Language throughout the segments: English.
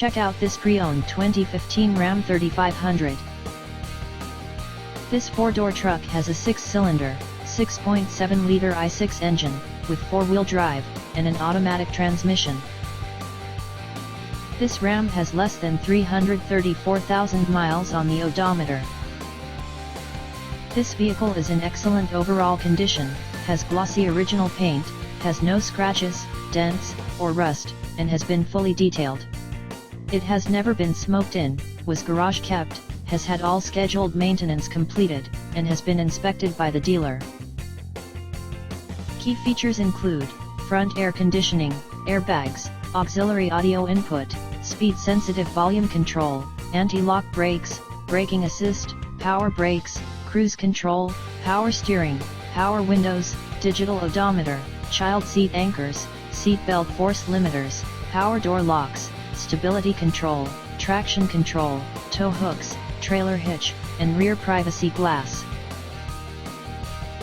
Check out this pre-owned 2015 Ram 3500. This 4-door truck has a 6-cylinder, 6.7-liter i6 engine, with 4-wheel drive, and an automatic transmission. This Ram has less than 334,000 miles on the odometer. This vehicle is in excellent overall condition, has glossy original paint, has no scratches, dents, or rust, and has been fully detailed. It has never been smoked in, was garage kept, has had all scheduled maintenance completed, and has been inspected by the dealer. Key features include front air conditioning, airbags, auxiliary audio input, speed-sensitive volume control, anti-lock brakes, braking assist, power brakes, cruise control, power steering, power windows, digital odometer, child seat anchors, seat belt force limiters, power door locks, stability control, traction control, tow hooks, trailer hitch, and rear privacy glass.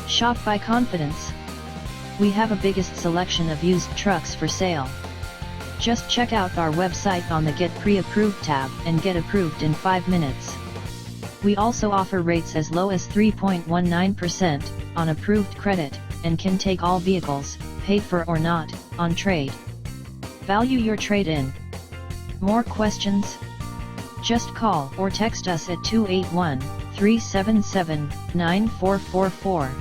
Shop by confidence. We have a biggest selection of used trucks for sale. Just check out our website on the Get Pre-Approved tab and get approved in 5 minutes. We also offer rates as low as 3.19% on approved credit, and can take all vehicles, paid for or not, on trade. Value your trade-in. More questions? Just call or text us at 281-377-9444.